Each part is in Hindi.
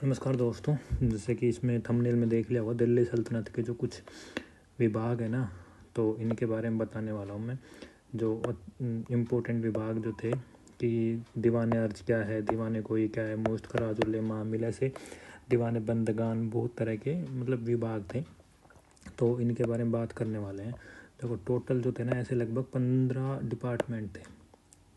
नमस्कार दोस्तों, जैसे कि इसमें थंबनेल में देख लिया होगा, दिल्ली सल्तनत के जो कुछ विभाग है ना, तो इनके बारे में बताने वाला हूँ मैं। जो इम्पोर्टेंट विभाग जो थे कि दीवान अर्ज क्या है, दीवान कोई क्या है, मुश्त खराज उलेमा मिल, ऐसे दीवान बंदगान, बहुत तरह के मतलब विभाग थे। तो इनके बारे में बात करने वाले हैं। देखो टोटल जो थे ना, ऐसे लगभग 15 डिपार्टमेंट थे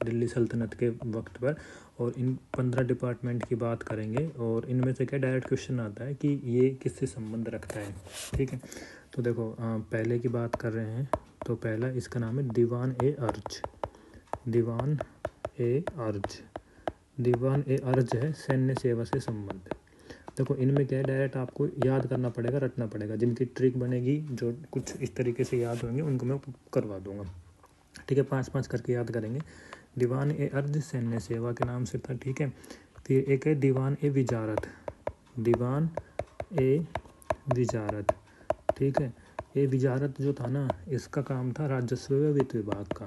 दिल्ली सल्तनत के वक्त पर, और इन 15 डिपार्टमेंट की बात करेंगे। और इनमें से क्या डायरेक्ट क्वेश्चन आता है कि ये किससे संबंध रखता है। ठीक है, तो देखो पहले की बात कर रहे हैं। तो पहला इसका नाम है दीवान ए अर्ज। दीवान ए अर्ज, दीवान ए अर्ज है सैन्य सेवा से संबंध। देखो इनमें क्या है, डायरेक्ट आपको याद करना पड़ेगा, रटना पड़ेगा। जिनकी ट्रिक बनेगी, जो कुछ इस तरीके से याद होंगे, उनको मैं करवा दूंगा। ठीक है, 5-5 करके याद करेंगे। दीवान ए अर्ध सैन्य सेवा के नाम से था। ठीक है, फिर एक है दीवान ए विजारत। दीवान ए विजारत, ठीक है। ए विजारत जो था ना, इसका काम था राजस्व व वित्त विभाग का।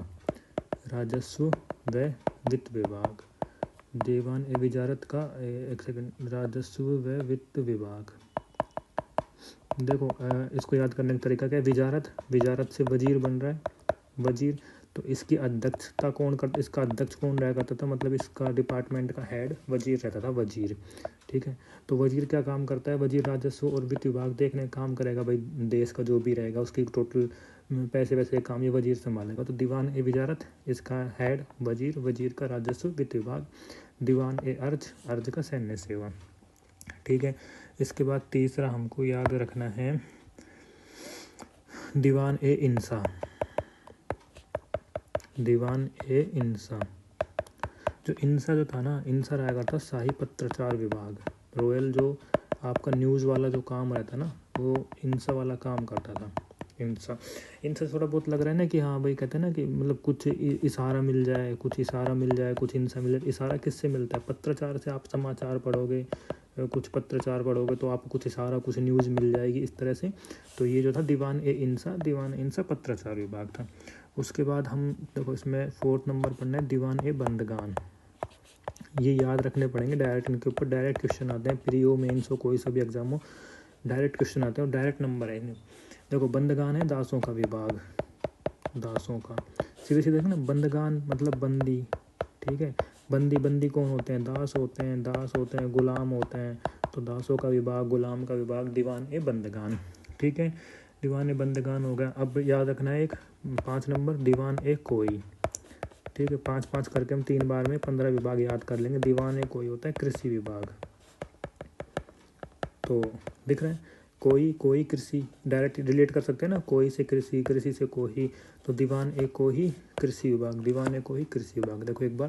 राजस्व व वित्त विभाग, दीवान ए विजारत का एक सेकंड, राजस्व व वित्त विभाग। देखो इसको याद करने का तरीका क्या है। विजारत, विजारत से वजीर बन रहा है, वजीर। तो इसकी अध्यक्षता कौन करता, इसका अध्यक्ष कौन रहा करता था, मतलब इसका डिपार्टमेंट का हेड वजीर रहता था, वजीर। ठीक है, तो वजीर क्या काम करता है, वजीर राजस्व और वित्त विभाग देखने का काम करेगा। भाई देश का जो भी रहेगा, उसकी टोटल पैसे वैसे काम ये वजीर संभालेगा। तो दीवान ए विजारत, इसका हेड वजीर, वजीर का राजस्व वित्त विभाग। दीवान ए अर्ज, अर्ज का सैन्य सेवा। ठीक है, इसके बाद तीसरा हमको याद रखना है दीवान ए इंसा। दीवान ए इंसा, जो इंसा जो था ना, इंसा रहा करता शाही पत्रचार विभाग। रॉयल जो आपका न्यूज़ वाला जो काम रहता ना, वो इंसा वाला काम करता था। इंसा, इनसे थोड़ा बहुत लग रहा है ना कि हाँ भाई, कहते हैं ना कि मतलब कुछ इशारा मिल जाए, कुछ इशारा मिल जाए, कुछ इंसा मिल जाए। इशारा किससे मिलता है, पत्रचार से। आप समाचार पढ़ोगे, कुछ पत्रचार पढ़ोगे, तो आपको कुछ इशारा, कुछ न्यूज़ मिल जाएगी, इस तरह से। तो ये जो था दीवान ए इंसा, दीवान इंसा पत्रचार विभाग था। उसके बाद हम देखो इसमें 4 नंबर पर है दीवान ए बंदगान। ये याद रखने पड़ेंगे, डायरेक्ट इनके ऊपर डायरेक्ट क्वेश्चन आते हैं। प्री हो, मेंस हो, कोई सा भी एग्जाम हो, डायरेक्ट क्वेश्चन आते हैं और डायरेक्ट नंबर है। देखो बंदगान है दासों का विभाग, दासों का। सीधे सीधे देखो ना, बंदगान मतलब बंदी। ठीक है, बंदी, बंदी कौन होते हैं, दास होते हैं, दास होते हैं, गुलाम होते हैं। तो दासों का विभाग, गुलाम का विभाग, दीवान ए बंदगान। ठीक है, दीवान ए बंदगान हो गया। अब याद रखना है एक 5 नंबर दीवान ए कोई। ठीक है, 5-5 करके हम 3 बार में 15 विभाग याद कर लेंगे। दीवान ए कोई होता है कृषि विभाग। तो दिख रहा है, कोई, कोई कृषि, डायरेक्ट रिलेट कर सकते हैं ना, कोई से कृषि, कृषि से कोई। तो दीवान ए कोई कृषि विभाग, दीवान ए कोई कृषि विभाग। देखो एक बार,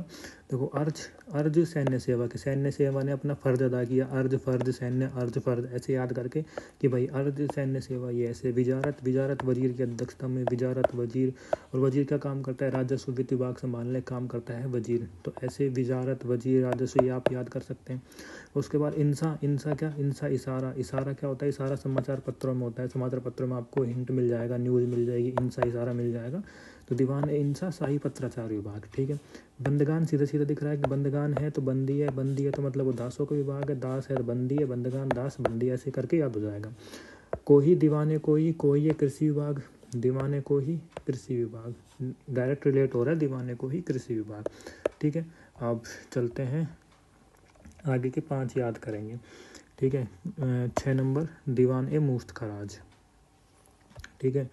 देखो अर्ज, अर्ज सैन्य सेवा के, सैन्य सेवा ने अपना फर्ज अदा किया। अर्ज फर्ज, सैन्य अर्ज फर्ज, ऐसे याद करके कि भाई अर्ज सैन्य सेवा ये ऐसे। विजारत, विजारत वजीर की अध्यक्षता में, विजारत वजीर। और वजीर क्या काम करता है, राजस्व वित्त विभाग संभालने काम करता है वजीर। तो ऐसे विजारत, वजीर, राजस्व, ये आप याद कर सकते हैं। उसके बाद इंसा, इंसा क्या, इंसा इशारा। इशारा क्या होता है, इशारा समाचार पत्रों में होता है। समाचार पत्रों में आपको हिंट मिल जाएगा, न्यूज़ मिल जाएगी, इंसा इशारा मिल जाएगा। तो दीवान इंसा शाही पत्राचार विभाग। ठीक है, बंदगान सीधा सीधा दिख रहा है कि बंदगान है तो बंदी है, बंदी है तो मतलब वो दासों का विभाग है, दास है तो बंदी है, बंदगान दास बंदी, ऐसे करके याद हो जाएगा। कोही, दीवाने कोही, कोही है कृषि विभाग, दीवाने कोही कृषि विभाग। डायरेक्ट रिलेट हो रहा है दीवाने कोही कृषि विभाग। ठीक है, अब चलते हैं आगे के 5 याद करेंगे। ठीक है, 6 नंबर दीवान ए मुफ्त खराज। ठीक है,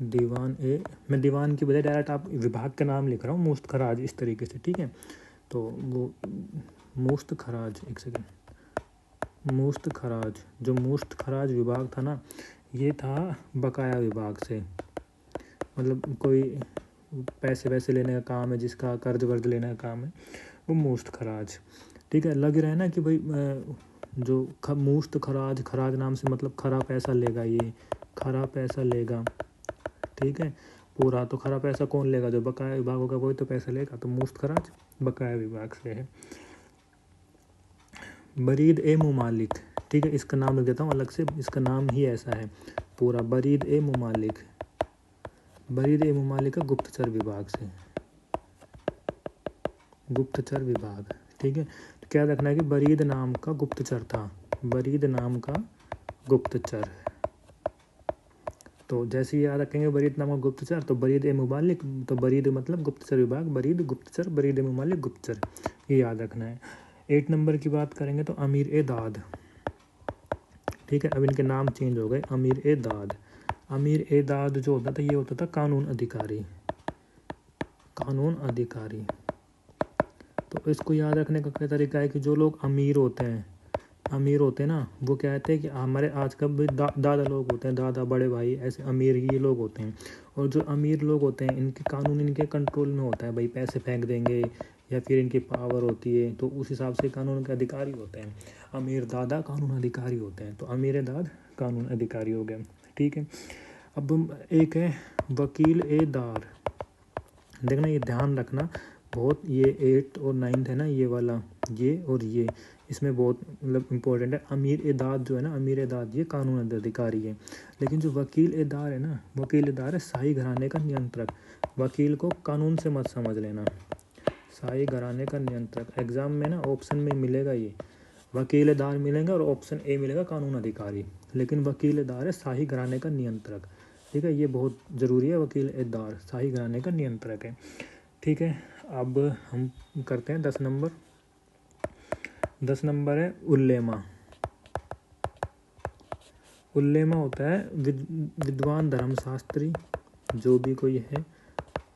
दीवान ए, मैं दीवान की बजाय डायरेक्ट आप विभाग का नाम लिख रहा हूँ, मुफ्त खराज, इस तरीके से। ठीक है, तो वो मुफ्त खराज, एक सेकेंड, मुफ्त खराज, जो मुफ्त खराज विभाग था ना, ये था बकाया विभाग से। मतलब कोई पैसे वैसे लेने का काम है, जिसका कर्ज वर्ज लेने का काम है, वो मुफ्त खराज। ठीक है, लग रहा है ना कि भाई जो मुफ्त खराज, खराज नाम से मतलब खरा पैसा लेगा, ये खरा पैसा लेगा। ठीक है, पूरा तो खरा पैसा कौन लेगा, जो बकाया विभाग होगा वही तो पैसा लेगा। तो मुफ्त खराज बकाया विभाग से है। बरीद ए मुमालिक। ठीक है, इसका नाम लिख देता हूँ अलग से, इसका नाम ही ऐसा है पूरा, बरीद ए मुमालिक। बरीद ए मुमालिक का गुप्तचर विभाग से, गुप्तचर विभाग। ठीक है, तो क्या रखना है कि बरीद नाम का गुप्तचर था, बरीद नाम का गुप्तचर। तो जैसे याद रखेंगे बरीद नाम का गुप्तचर, तो बरीद ए मुबालिक, तो बरीद मतलब गुप्तचर विभाग, बरीद गुप्तचर, बरीद ए मुबालिक गुप्तचर, ये याद रखना है। 8 नंबर की बात करेंगे तो अमीर ए दाद। ठीक है, अब इनके नाम चेंज हो गए, अमीर ए दाद। अमीर ए दाद जो होता था ये होता था कानून अधिकारी, कानून अधिकारी। तो इसको याद रखने का क्या तरीका है कि जो लोग अमीर होते हैं, अमीर होते हैं ना, वो कहते हैं कि हमारे आज का भी दादा लोग होते हैं, दादा बड़े भाई, ऐसे अमीर ये लोग होते हैं। और जो अमीर लोग होते हैं इनके कानून इनके कंट्रोल में होता है, भाई पैसे फेंक देंगे या फिर इनकी पावर होती है, तो उस हिसाब से कानून के अधिकारी होते हैं। अमीर दादा कानून अधिकारी होते हैं, तो अमीर दाद कानून अधिकारी हो गया। ठीक है, अब एक है वकील ए दार। देखना ये ध्यान रखना बहुत, ये 8 और 9 है ना, ये वाला, ये और ये, इसमें बहुत मतलब इम्पोर्टेंट है। अमीर ए दाद जो है ना, अमीर ए दाद ये कानून अधिकारी है। लेकिन जो वकील ए दार है ना, वकील ए दार है शाही घराने का नियंत्रक। वकील को कानून से मत समझ लेना, शाही घराने का नियंत्रक। एग्जाम में ना ऑप्शन में मिलेगा ये, वकील ए दार मिलेगा और ऑप्शन ए मिलेगा कानून अधिकारी, लेकिन वकील ए दार है शाही घराने का नियंत्रक। ठीक है, ये बहुत ज़रूरी है, वकील ए दार शाही घराने का नियंत्रक है। ठीक है, अब हम करते हैं 10 नंबर। 10 नंबर है उल्लेमा। उल्लेमा होता है विद्वान धर्मशास्त्री, जो भी कोई है,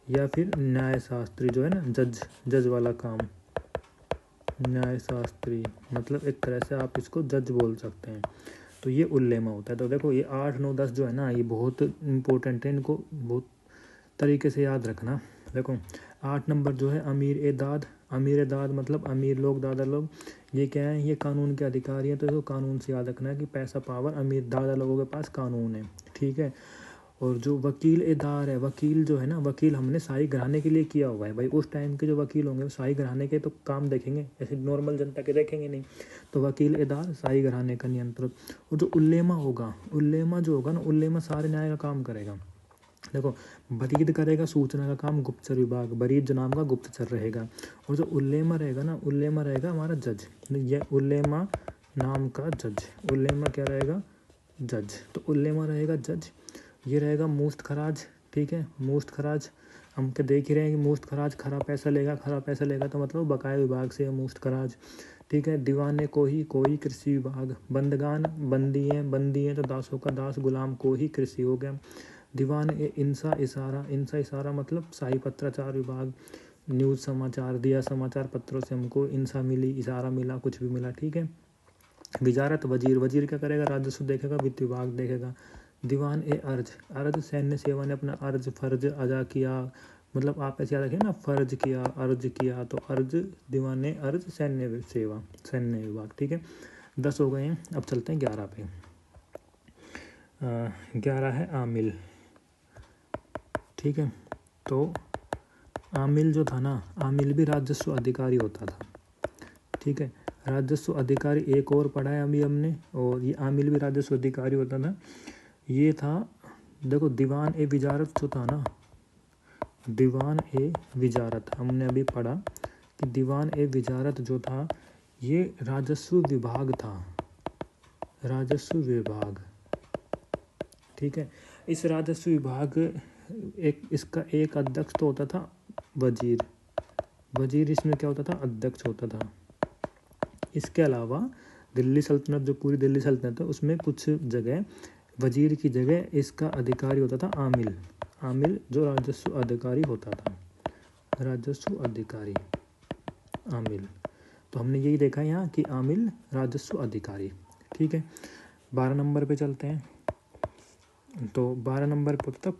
या फिर न्याय शास्त्री जो है ना, जज वाला काम, न्याय शास्त्री मतलब एक तरह से आप इसको जज बोल सकते हैं। तो ये उल्लेमा होता है। तो देखो ये 8, 9, 10 जो है ना, ये बहुत इंपॉर्टेंट है, इनको बहुत तरीके से याद रखना। देखो 8 नंबर जो है अमीर ए दाद। अमीर ए दाद मतलब अमीर लोग, दादा लोग, ये क्या है, ये कानून के अधिकारी हैं। तो इसको कानून से याद रखना है कि पैसा पावर अमीर दादा लोगों के पास कानून है। ठीक है, और जो वकील ए दार है, वकील जो है ना, वकील हमने शाही घराने के लिए किया हुआ है। भाई उस टाइम के जो वकील होंगे वो शाही घराने के तो काम देखेंगे, ऐसे नॉर्मल जनता के देखेंगे नहीं। तो वकील ए दार शाही घराने का नियंत्रक। और जो उल्लेमा होगा, उल्लेमा जो होगा ना, उल्लेमा सारे न्याय का काम करेगा। देखो बरीद करेगा सूचना का काम गुप्तचर विभाग, बरीद जो नाम का गुप्तचर रहेगा। और जो उल्लेमा रहेगा ना, उल्लेमा रहेगा हमारा जज। ये उल्लेमा नाम का जज, उल्लेमा क्या रहेगा, जज। तो उल्लेमा रहेगा जज। ये रहेगा मुफ्त खराज। ठीक है, मुफ्त खराज हम के देख ही रहे हैं कि मुफ्त खराज खरा पैसा लेगा, खरा पैसा लेगा तो मतलब बकाया विभाग से मुफ्त खराज। ठीक है, दीवाने कोई कृषि विभाग। बंदगान बंदी है तो दासों का दास, गुलाम को ही कृषि हो गया। दीवान इंसा इशारा मतलब शाही पत्राचार विभाग। न्यूज़ समाचार दिया, समाचार पत्रों से हमको इंसा मिली, इशारा मिला, कुछ भी मिला। ठीक है, वजारत वजीर क्या करेगा, राजस्व देखेगा, वित्त विभाग देखेगा। दीवान ए अर्ज सैन्य सेवा ने अपना अर्ज फर्ज अदा किया, मतलब आप ऐसे याद रखें ना, फर्ज किया, अर्ज किया, तो अर्ज दीवान ए अर्ज सैन्य सेवा, सैन्य विभाग। ठीक है, 10 हो गए हैं। अब चलते हैं 11 पे। 11 है आमिल। ठीक है, तो आमिल जो था ना, आमिल भी राजस्व अधिकारी होता था। ठीक है, राजस्व अधिकारी एक और पढ़ा है अभी हमने, और ये आमिल भी राजस्व अधिकारी होता था। ये था, देखो दीवान ए विजारत जो था ना, दीवान ए विजारत हमने अभी पढ़ा कि दीवान ए विजारत जो था ये राजस्व विभाग था, राजस्व विभाग। ठीक है, इस राजस्व विभाग इसका एक अध्यक्ष तो होता था वजीर इसमें क्या होता था, अध्यक्ष होता था। इसके अलावा दिल्ली सल्तनत, जो पूरी दिल्ली सल्तनत है, उसमें कुछ जगह वजीर की जगह इसका अधिकारी होता था आमिल जो राजस्व अधिकारी होता था, राजस्व अधिकारी आमिल। तो हमने यही देखा यहाँ कि आमिल राजस्व अधिकारी। ठीक है, 12 नंबर पे चलते हैं। तो 12 नंबर पे होता था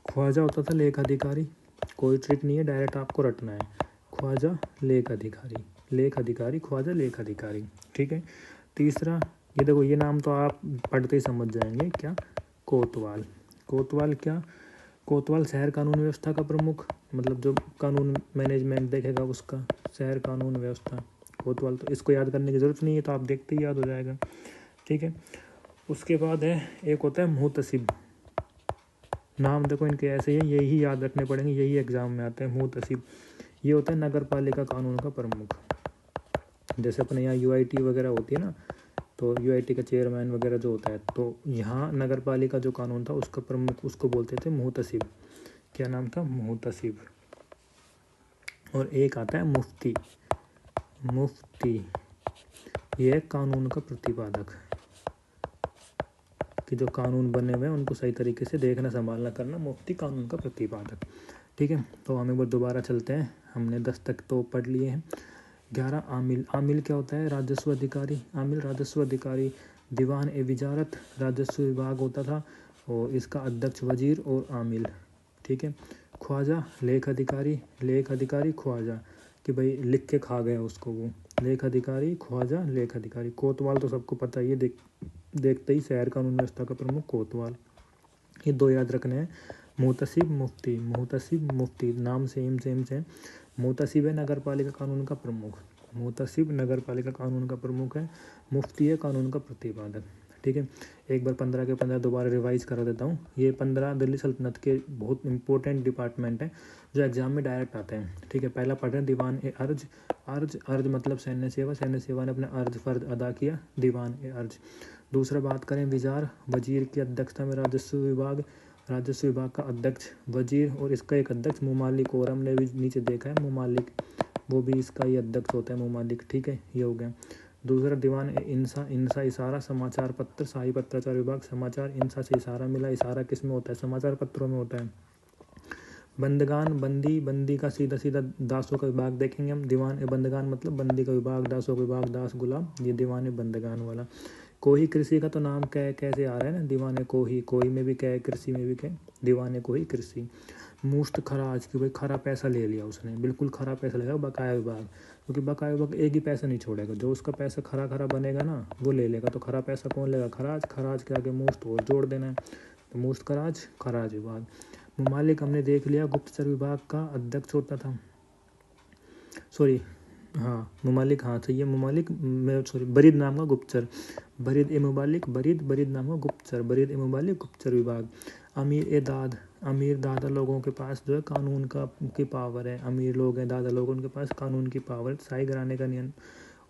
ख्वाजा होता था लेख अधिकारी। कोई ट्रिक नहीं है, डायरेक्ट आपको रटना है। ख्वाजा लेख अधिकारी ख्वाजा लेख अधिकारी। ठीक है, तीसरा, ये देखो ये नाम तो आप पढ़ते ही समझ जाएंगे, क्या, कोतवाल क्या, कोतवाल शहर कानून व्यवस्था का प्रमुख, मतलब जो कानून मैनेजमेंट देखेगा उसका, शहर कानून व्यवस्था कोतवाल। तो इसको याद करने की ज़रूरत नहीं है, तो आप देखते ही याद हो जाएगा। ठीक है, उसके बाद है एक होता है मुहतसिब। नाम देखो इनके ऐसे ही, यही याद रखने पड़ेंगे, यही एग्जाम में आते हैं। मुहतसिब ये होता है नगर पालिका कानून का प्रमुख। जैसे अपने यहाँ UIT वगैरह होती है ना, तो UIT का चेयरमैन वगैरह जो होता है, तो यहाँ नगर पालिका जो कानून था उसका प्रमुख, उसको बोलते थे मुहतसिब। क्या नाम था? मुहतसिब। और एक आता है मुफ्ती। मुफ्ती ये कानून का प्रतिपादक, कि जो कानून बने हुए हैं उनको सही तरीके से देखना संभालना करना, मुफ्ती कानून का प्रतिपादक। ठीक है, तो हम एक बार दोबारा चलते हैं। हमने 10 तक तो पढ़ लिए हैं। 11 आमिल। आमिल क्या होता है? राजस्व अधिकारी। आमिल राजस्व अधिकारी। दीवान ए वजारत राजस्व विभाग होता था, और इसका अध्यक्ष वजीर और आमिल। ठीक है। ख्वाजा लेख अधिकारी। लेख अधिकारी ख्वाजा, कि भाई लिख के खा गया उसको वो। लेख अधिकारी ख्वाजा लेख अधिकारी। कोतवाल तो सबको पता ही है, देखते ही शहर कानून व्यवस्था का प्रमुख कोतवाल। ये 2 याद रखने हैं। मुहतसिब मुफ्ती। मुहतसिब मुफ्ती नाम सेम से। मुहतसिब है नगर पालिका कानून का प्रमुख। मुहतसिब नगर पालिका कानून का प्रमुख है। मुफ्ती है कानून का प्रतिपादक। ठीक है, एक बार 15 के 15 दोबारा रिवाइज करा देता हूँ। ये 15 दिल्ली सल्तनत के बहुत इंपॉर्टेंट डिपार्टमेंट हैं जो एग्जाम में डायरेक्ट आते हैं। ठीक है, पहला पढ़ रहे हैं दीवान ए अर्ज। अर्ज मतलब सैन्य सेवा। सैन्य सेवा ने अपना अर्ज फर्ज अदा किया, दीवान ए अर्ज। दूसरा बात करें विजार, वजीर की अध्यक्षता में राजस्व विभाग। राजस्व विभाग का अध्यक्ष वजीर, और इसका एक अध्यक्ष मुमालिक, और हमने भी नीचे देखा है मुमालिक, वो भी इसका ही अध्यक्ष होता है मुमालिक। ठीक है, ये हो गया। दूसरा दीवान इंसा। इंसा इशारा समाचार पत्र। शाही पत्राचार विभाग। समाचार इंसा से इशारा मिला। इशारा किस में होता है? समाचार पत्रों में होता है। बंदगान बंदी। बंदी का सीधा सीधा दासों का विभाग देखेंगे हम। दीवान ए बंदगान मतलब बंदी का विभाग, दासों का विभाग, दास गुलाम, ये दीवान ए बंदगान वाला। कोही कृषि का तो नाम कैसे आ रहा है ना, दीवान ए कोही। कोही में भी क्या है, कृषि में भी क्या है, दीवान ए कोही कृषि। मुश्त खराज, कि भाई खरा पैसा ले लिया उसने, बिल्कुल खरा पैसा लेगा बकाया विभाग, क्योंकि बकाया विभाग एक ही पैसा नहीं छोड़ेगा, जो उसका पैसा खरा खरा बनेगा ना वो ले लेगा। तो खरा पैसा कौन लेगा? खराज। खराज के आगे मुश्त और जोड़ देना है, तो मुश्त खराज, खराज विभाग। मुमालिक हमने देख लिया, गुप्तचर विभाग का अध्यक्ष होता था। सॉरी, हाँ मुमालिक, हाँ सही है मुमालिक, मैं सॉरी, बरीद नाम का गुप्तचर। बरीद ए मुमालिक, बरीद नाम का गुप्तचर, बरीद ए मुमालिक गुप्तचर विभाग। अमीर ए दाद। अमीर दादा लोगों के पास जो है कानून की पावर है। अमीर लोग हैं दादा लोग, उनके पास कानून की पावर, शाही घराने का नियंत्रण।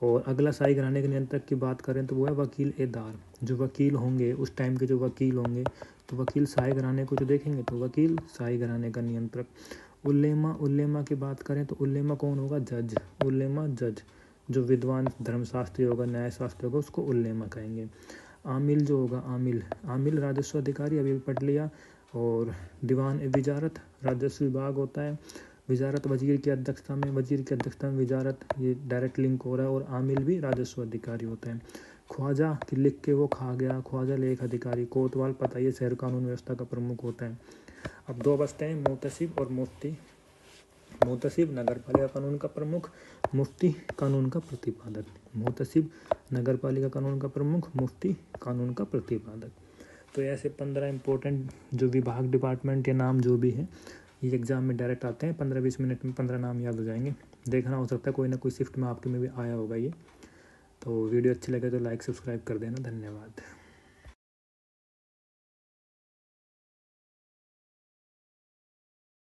और अगला शाही घराने के नियंत्रक की बात करें तो वो है वकील ए दार। जो वकील होंगे उस टाइम के, जो वकील होंगे, तो वकील शाही घराने को जो देखेंगे तो वकील शाही घराने का नियंत्रक। उल्लेमा। उल्लेमा की बात करें तो उल्लेमा कौन होगा? जज। उल्लेमा जज, जो विद्वान धर्मशास्त्री होगा, न्यायशास्त्री होगा, उसको उल्लेमा कहेंगे। आमिल जो होगा, आमिल। आमिल राजस्व अधिकारी, अभी पढ़ लिया। और दीवान ए वजारत राजस्व विभाग होता है। वजारत वजीर की अध्यक्षता में, वजीर की अध्यक्षता में वजारत, ये डायरेक्ट लिंक हो रहा है। और आमिल भी राजस्व अधिकारी होते हैं। ख्वाजा, कि लिख के वो खा गया, ख्वाजा लेख अधिकारी। कोतवाल पता ही शहर कानून व्यवस्था का प्रमुख होता है। अब 2 बचते हैं, मुहतसिब और मुफ्ती। मुहतसिब नगर पालिका कानून का प्रमुख, मुफ्ती कानून का प्रतिपादक। मुहतसिब नगर पालिका कानून का प्रमुख, मुफ्ती कानून का प्रतिपादक। तो ऐसे 15 इंपॉर्टेंट जो विभाग, डिपार्टमेंट या नाम जो भी है, ये एग्जाम में डायरेक्ट आते हैं। 15-20 मिनट में 15 नाम याद हो जाएंगे। देखना, हो सकता है कोई ना कोई शिफ्ट में आपके में भी आया होगा ये। तो वीडियो अच्छी लगे तो लाइक सब्सक्राइब कर देना। धन्यवाद।